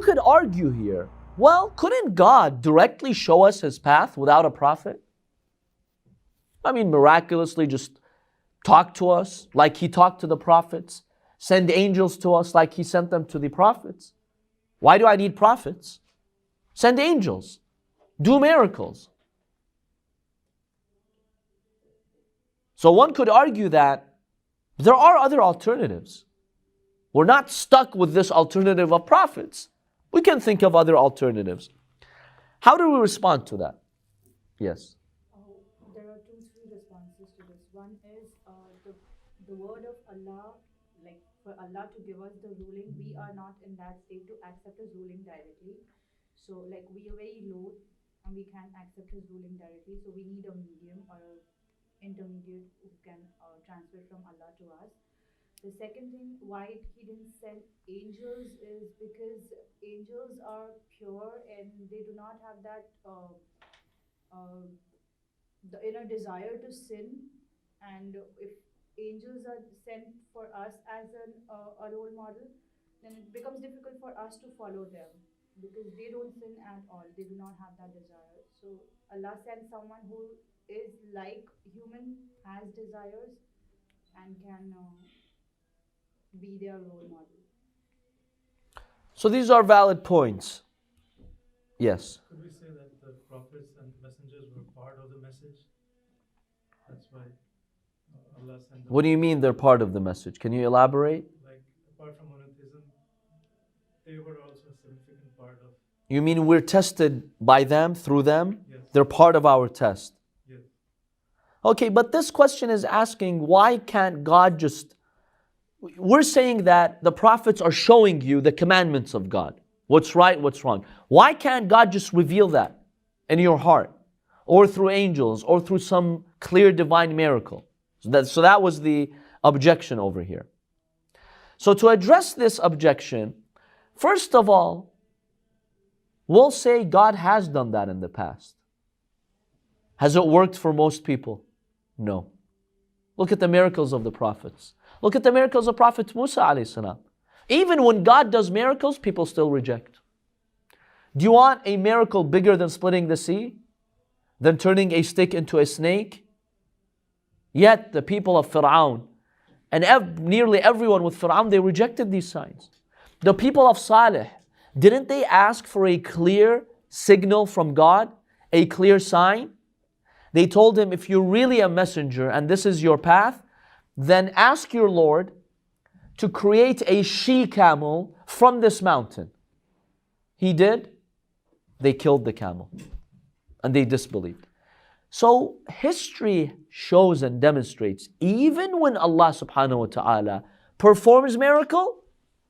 could argue here, well, couldn't God directly show us His path without a prophet? I mean, miraculously just talk to us like He talked to the prophets, send angels to us like He sent them to the prophets. Why do I need prophets? Send angels, do miracles. So one could argue that there are other alternatives. We're not stuck with this alternative of prophets. We can think of other alternatives. How do we respond to that? Yes. There are three responses to this. One is the word of Allah, like for Allah to give us the ruling, we are not in that state to accept His ruling directly. So like we are very low and we can't accept His ruling directly. So we need a medium or an intermediate who can transfer from Allah to us. The second thing why He didn't send angels is because angels are pure and they do not have that the inner desire to sin. And if angels are sent for us as a role model, then it becomes difficult for us to follow them because they don't sin at all. They do not have that desire. So Allah sends someone who is like human, has desires, and can be their role model. So these are valid points. Yes. Could we say that the prophets and messengers were part of the message? That's why Allah sent them. What do you mean they're part of the message? Can you elaborate? Like, apart from monotheism, they were also a significant part of. You mean we're tested by them, through them? Yes. They're part of our test. Yes. Okay, but this question is asking, why can't God just... We're saying that the prophets are showing you the commandments of God. What's right, what's wrong. Why can't God just reveal that in your heart? Or through angels, or through some clear divine miracle? So that was the objection over here. So to address this objection, first of all, we'll say God has done that in the past. Has it worked for most people? No. Look at the miracles of the prophets. Look at the miracles of Prophet Musa alayhi salam. Even when God does miracles, people still reject. Do you want a miracle bigger than splitting the sea? Than turning a stick into a snake? Yet the people of Fir'aun and nearly everyone with Fir'aun, they rejected these signs. The people of Salih, didn't they ask for a clear signal from God? A clear sign? They told him, if you're really a messenger and this is your path, then ask your Lord to create a she-camel from this mountain. He did. They killed the camel. And they disbelieved. So history shows and demonstrates, even when Allah subhanahu wa ta'ala performs miracle,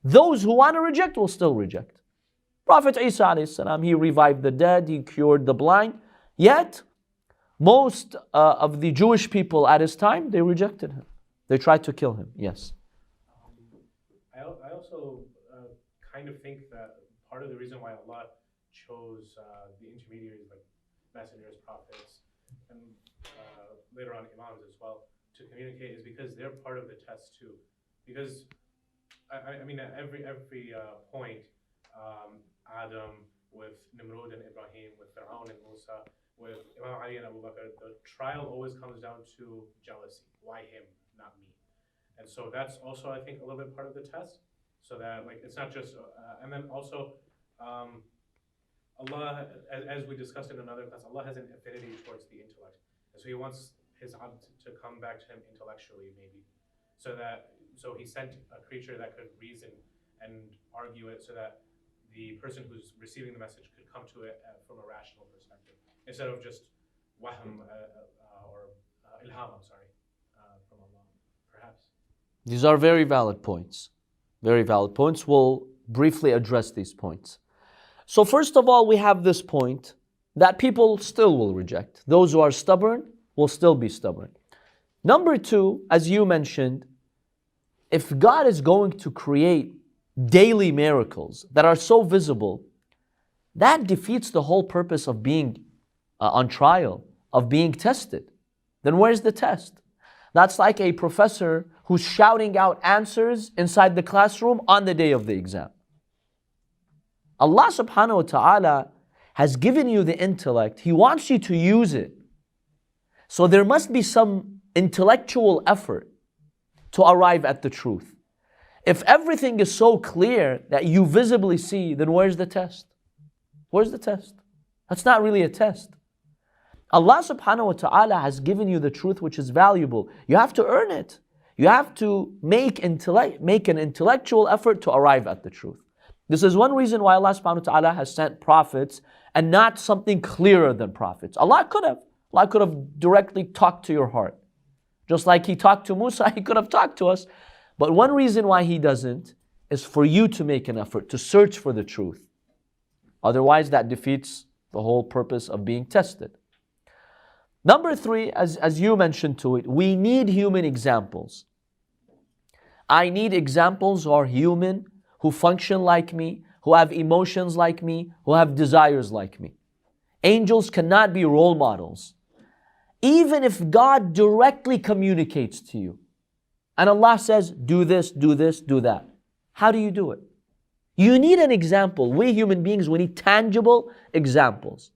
those who want to reject will still reject. Prophet Isa alayhi salam, he revived the dead, he cured the blind. Yet, most of the Jewish people at his time, they rejected him. They tried to kill him. Yes. I also kind of think that part of the reason why Allah chose the intermediaries like messengers, prophets, and later on imams as well to communicate is because they're part of the test too. Because I mean at every point, Adam with Nimrod and Ibrahim, with Fir'aun and Musa, with Imam Ali and Abu Bakr, the trial always comes down to jealousy. Why him, not me? And so that's also, I think, a little bit part of the test. So that like it's not just, and then also, Allah, as we discussed in another class, Allah has an affinity towards the intellect, and so He wants His abd to come back to Him intellectually, maybe, so He sent a creature that could reason and argue it, so that the person who's receiving the message could come to it from a rational perspective, instead of just wahm or ilham, from Allah, perhaps. These are very valid points. Very valid points. We'll briefly address these points. So first of all, we have this point that people still will reject. Those who are stubborn will still be stubborn. Number two, as you mentioned, if God is going to create daily miracles that are so visible, that defeats the whole purpose of being on trial, of being tested. Then where's the test? That's like a professor who's shouting out answers inside the classroom on the day of the exam. Allah subhanahu wa ta'ala has given you the intellect. He wants you to use it. So there must be some intellectual effort to arrive at the truth. If everything is so clear that you visibly see, then where's the test? Where's the test? That's not really a test. Allah subhanahu wa ta'ala has given you the truth which is valuable. You have to earn it. You have to make an intellectual effort to arrive at the truth. This is one reason why Allah subhanahu wa ta'ala has sent prophets and not something clearer than prophets. Allah could have directly talked to your heart. Just like He talked to Musa, He could have talked to us. But one reason why He doesn't is for you to make an effort to search for the truth. Otherwise, that defeats the whole purpose of being tested. Number 3, as you mentioned to it, we need human examples. I need examples who are human, who function like me, who have emotions like me, who have desires like me. Angels cannot be role models. Even if God directly communicates to you, and Allah says, do this, do this, do that. How do you do it? You need an example. We human beings, we need tangible examples.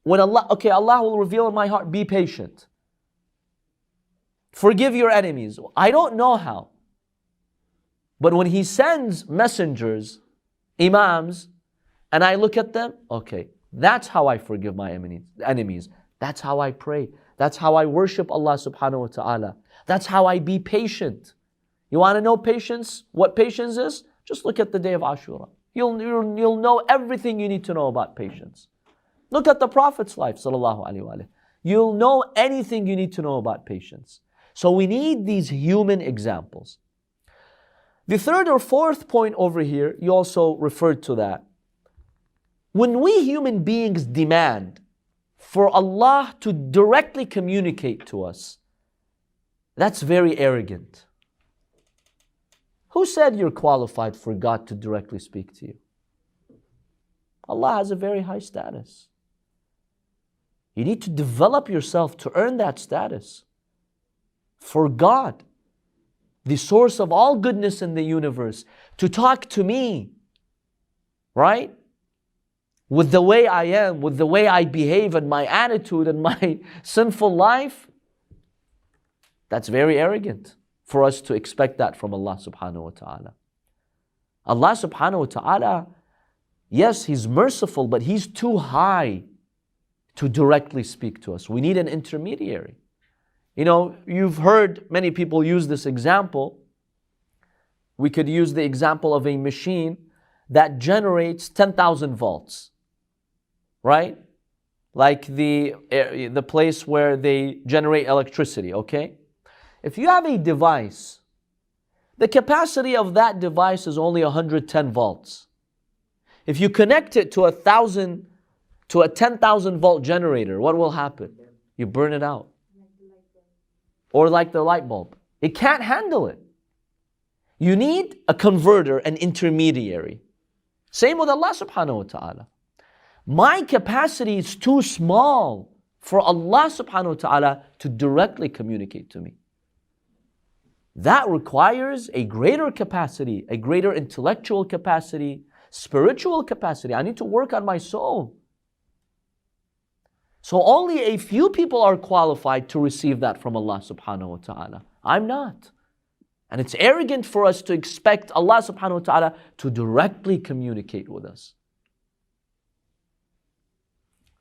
When Allah will reveal in my heart, be patient. Forgive your enemies. I don't know how. But when He sends messengers, imams, and I look at them, okay, that's how I forgive my enemies. That's how I pray. That's how I worship Allah subhanahu wa ta'ala. That's how I be patient. You want to know patience? What patience is? Just look at the day of Ashura. You'll know everything you need to know about patience. Look at the Prophet's life, sallallahu alaihi wasallam. You'll know anything you need to know about patience. So we need these human examples. The third or fourth point over here, you also referred to that. When we human beings demand for Allah to directly communicate to us, that's very arrogant. Who said you're qualified for God to directly speak to you? Allah has a very high status. You need to develop yourself to earn that status. For God, the source of all goodness in the universe, to talk to me, right? With the way I am, with the way I behave and my attitude and my sinful life, that's very arrogant for us to expect that from Allah subhanahu wa ta'ala. Allah subhanahu wa ta'ala, yes, He's merciful, but He's too high to directly speak to us. We need an intermediary. You know, you've heard many people use this example. We could use the example of a machine that generates 10,000 volts, right? Like the place where they generate electricity, okay? If you have a device, the capacity of that device is only 110 volts. If you connect it to a 10,000 volt generator, what will happen? You burn it out. Or like the light bulb. It can't handle it. You need a converter, an intermediary. Same with Allah subhanahu wa ta'ala. My capacity is too small for Allah subhanahu wa ta'ala to directly communicate to me. That requires a greater capacity, a greater intellectual capacity, spiritual capacity. I need to work on my soul. So only a few people are qualified to receive that from Allah subhanahu wa ta'ala. I'm not. And it's arrogant for us to expect Allah subhanahu wa ta'ala to directly communicate with us.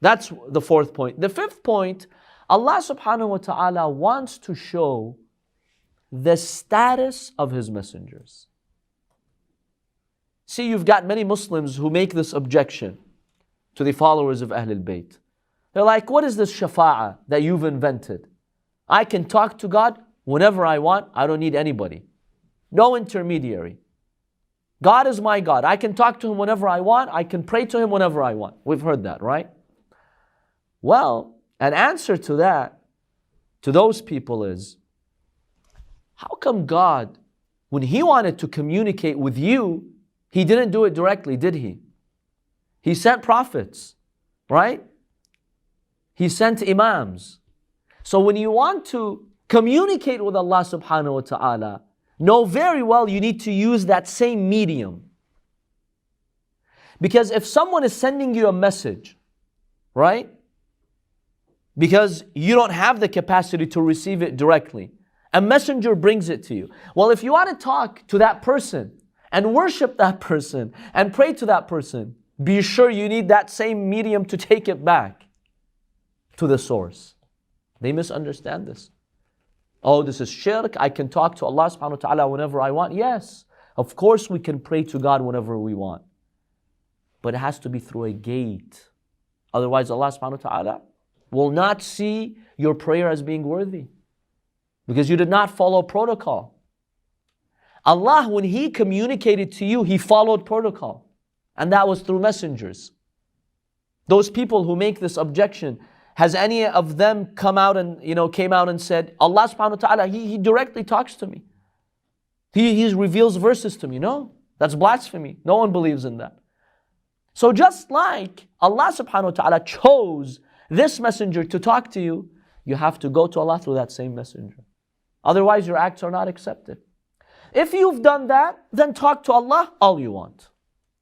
That's the fourth point. The fifth point, Allah subhanahu wa ta'ala wants to show the status of His messengers. See, you've got many Muslims who make this objection to the followers of Ahlulbayt. They're like, what is this Shafa'a that you've invented? I can talk to God whenever I want. I don't need anybody. No intermediary. God is my God. I can talk to Him whenever I want. I can pray to Him whenever I want. We've heard that, right? Well, an answer to that, to those people is, how come God, when He wanted to communicate with you, He didn't do it directly, did He? He sent prophets, right? He sent imams. So when you want to communicate with Allah subhanahu wa ta'ala, know very well you need to use that same medium. Because if someone is sending you a message, right? Because you don't have the capacity to receive it directly, a messenger brings it to you. Well, if you want to talk to that person and worship that person and pray to that person, be sure you need that same medium to take it back to the source. They misunderstand this. Oh, this is shirk. I can talk to Allah subhanahu wa ta'ala whenever I want. Yes, of course we can pray to God whenever we want. But it has to be through a gate. Otherwise Allah subhanahu wa ta'ala will not see your prayer as being worthy. Because you did not follow protocol. Allah, when He communicated to you, He followed protocol. And that was through messengers. Those people who make this objection, has any of them come out and came out and said, Allah subhanahu wa ta'ala, He directly talks to me. He reveals verses to me. No, that's blasphemy. No one believes in that. So just like Allah subhanahu wa ta'ala chose this messenger to talk to you, you have to go to Allah through that same messenger. Otherwise your acts are not accepted. If you've done that, then talk to Allah all you want.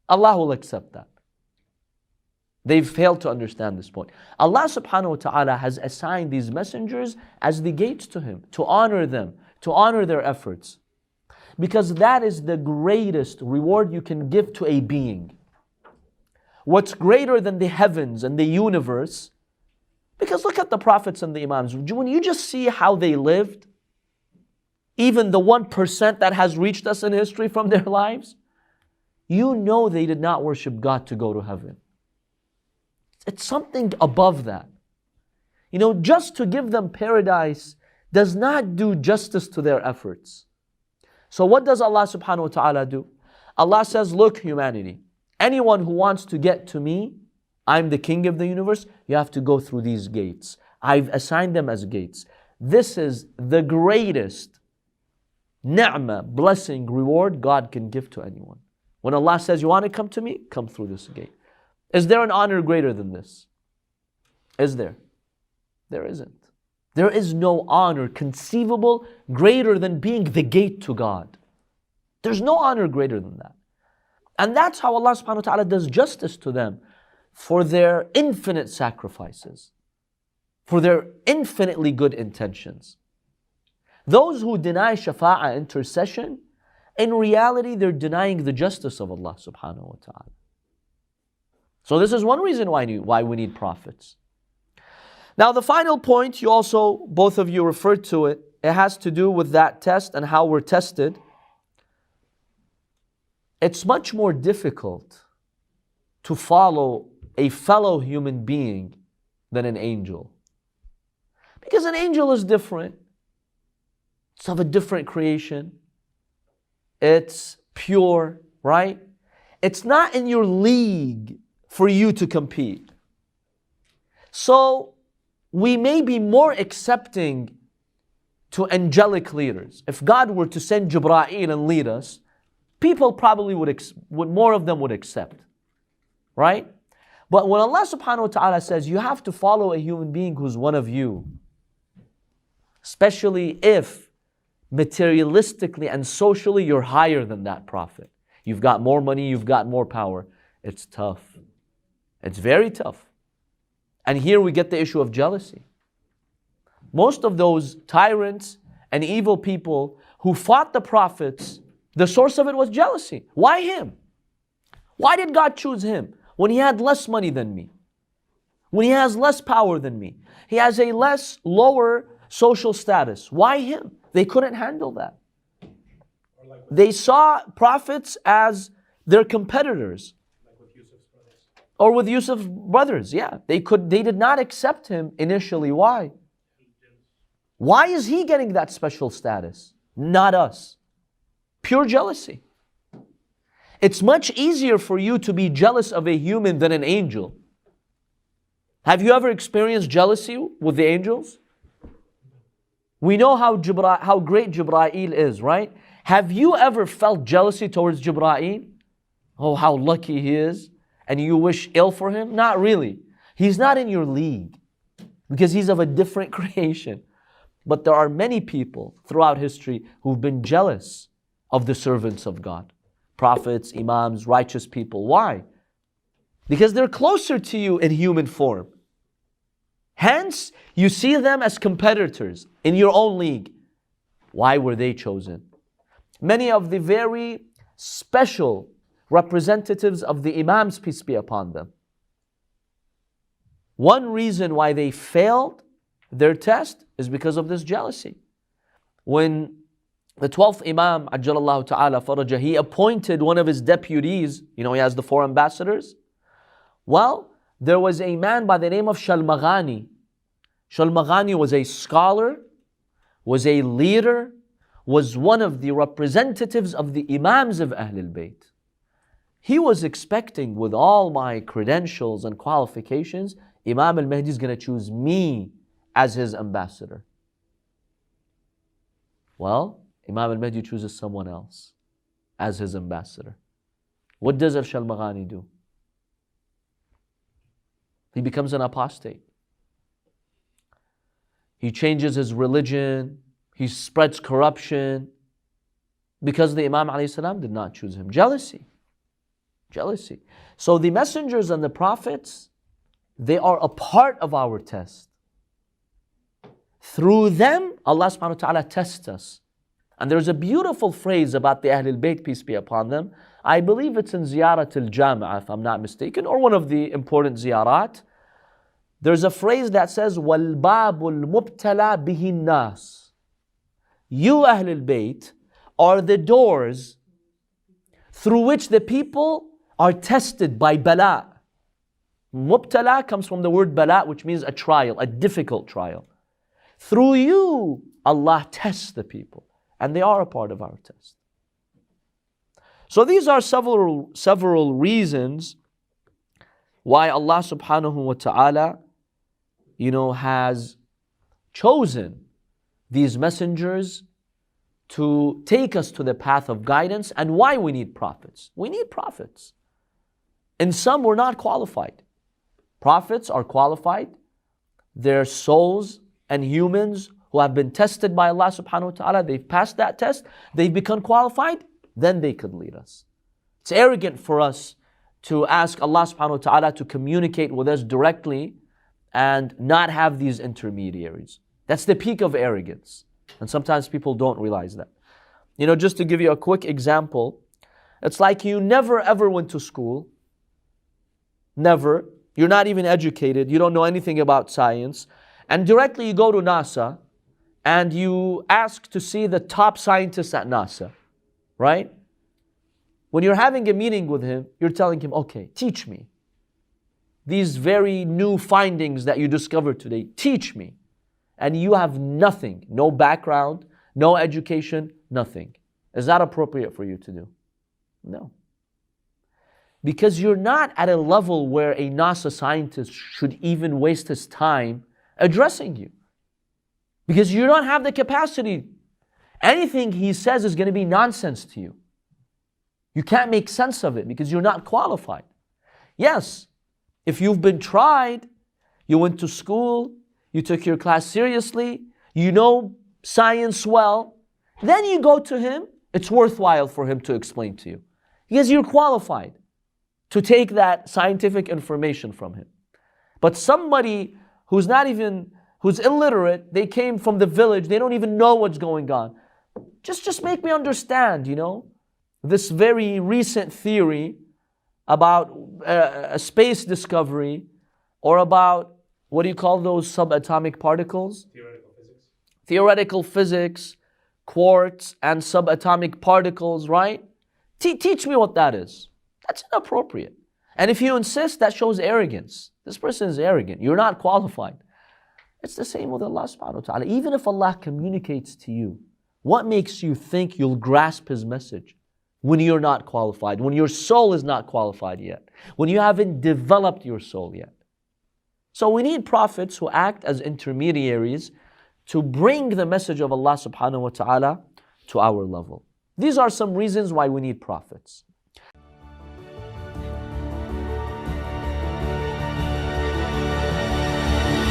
Allah will accept that. They've failed to understand this point. Allah subhanahu wa ta'ala has assigned these messengers as the gates to Him, to honor them, to honor their efforts. Because that is the greatest reward you can give to a being. What's greater than the heavens and the universe? Because look at the prophets and the imams. When you just see how they lived, even the 1% that has reached us in history from their lives, you know they did not worship God to go to heaven. It's something above that. Just to give them paradise does not do justice to their efforts. So what does Allah subhanahu wa ta'ala do? Allah says, look, humanity, anyone who wants to get to me, I'm the king of the universe, you have to go through these gates. I've assigned them as gates. This is the greatest ni'mah, blessing, reward God can give to anyone. When Allah says, you want to come to me? Come through this gate. Is there an honor greater than this? Is there? There isn't. There is no honor conceivable greater than being the gate to God. There's no honor greater than that. And that's how Allah subhanahu wa ta'ala does justice to them for their infinite sacrifices, for their infinitely good intentions. Those who deny shafa'a, intercession, in reality they're denying the justice of Allah subhanahu wa ta'ala. So this is one reason why we need prophets. Now the final point, both of you referred to it, it has to do with that test and how we're tested. It's much more difficult to follow a fellow human being than an angel. Because an angel is different. It's of a different creation. It's pure, right? It's not in your league for you to compete. So we may be more accepting to angelic leaders. If God were to send Jibreel and lead us, people probably would more of them would accept, right? But when Allah subhanahu wa ta'ala says you have to follow a human being who's one of you, especially if materialistically and socially you're higher than that prophet, you've got more money, you've got more power, it's tough. It's very tough. And here we get the issue of jealousy. Most of those tyrants and evil people who fought the prophets, the source of it was jealousy. Why him? Why did God choose him when he had less money than me? When he has less power than me? He has a lower social status. Why him? They couldn't handle that. They saw prophets as their competitors. Or with Yusuf's brothers, yeah. They did not accept him initially. Why? Why is he getting that special status? Not us. Pure jealousy. It's much easier for you to be jealous of a human than an angel. Have you ever experienced jealousy with the angels? We know how great Jibreel is, right? Have you ever felt jealousy towards Jibreel? Oh, how lucky he is. And you wish ill for him? Not really. He's not in your league because he's of a different creation. But there are many people throughout history who've been jealous of the servants of God. Prophets, imams, righteous people. Why? Because they're closer to you in human form. Hence, you see them as competitors in your own league. Why were they chosen? Many of the very special representatives of the Imams, peace be upon them, one reason why they failed their test is because of this jealousy. When the 12th Imam, Ajjalallahu Ta'ala Faraja, he appointed one of his deputies, he has the 4 ambassadors. Well, there was a man by the name of Shalmaghani. Shalmaghani was a scholar, was a leader, was one of the representatives of the Imams of Ahlulbayt. He was expecting, with all my credentials and qualifications, Imam al-Mahdi is going to choose me as his ambassador. Well, Imam al-Mahdi chooses someone else as his ambassador. What does Shalmaghani do? He becomes an apostate. He changes his religion. He spreads corruption because the Imam ﷺ did not choose him. Jealousy. Jealousy. So the messengers and the prophets, they are a part of our test. Through them, Allah subhanahu wa ta'ala tests us. And there's a beautiful phrase about the Ahlul Bayt, peace be upon them. I believe it's in Ziyarat al-Jami'ah, if I'm not mistaken, or one of the important ziyarat. There's a phrase that says, وَالْبَابُ الْمُبْتَلَى بِهِ النَّاسِ. You Ahlul Bayt are the doors through which the people are tested by bala. Mubtala comes from the word bala, which means a trial, a difficult trial. Through you, Allah tests the people. And they are a part of our test. So these are several reasons why Allah subhanahu wa ta'ala, has chosen these messengers to take us to the path of guidance, and why we need prophets. We need prophets. In some, we're not qualified. Prophets are qualified. They're souls and humans who have been tested by Allah subhanahu wa ta'ala. They've passed that test. They've become qualified. Then they could lead us. It's arrogant for us to ask Allah subhanahu wa ta'ala to communicate with us directly and not have these intermediaries. That's the peak of arrogance. And sometimes people don't realize that. Just to give you a quick example, it's like you never ever went to school. Never. You're not even educated. You don't know anything about science. And directly you go to NASA and you ask to see the top scientist at NASA, right? When you're having a meeting with him, you're telling him, okay, teach me. These very new findings that you discovered today, teach me. And you have nothing, no background, no education, nothing. Is that appropriate for you to do? No. Because you're not at a level where a NASA scientist should even waste his time addressing you. Because you don't have the capacity. Anything he says is going to be nonsense to you. You can't make sense of it because you're not qualified. Yes, if you've been tried, you went to school, you took your class seriously, you know science well, then you go to him, it's worthwhile for him to explain to you. Because you're qualified to take that scientific information from him. But somebody who's illiterate, they came from the village, they don't even know what's going on. Just make me understand, this very recent theory about a space discovery, or about, what do you call those subatomic particles? Theoretical physics. Theoretical physics, quartz and subatomic particles, right? Teach me what that is. That's inappropriate. And if you insist, that shows arrogance. This person is arrogant. You're not qualified. It's the same with Allah subhanahu wa ta'ala. Even if Allah communicates to you, what makes you think you'll grasp His message when you're not qualified, when your soul is not qualified yet, when you haven't developed your soul yet? So we need prophets who act as intermediaries to bring the message of Allah subhanahu wa ta'ala to our level. These are some reasons why we need prophets.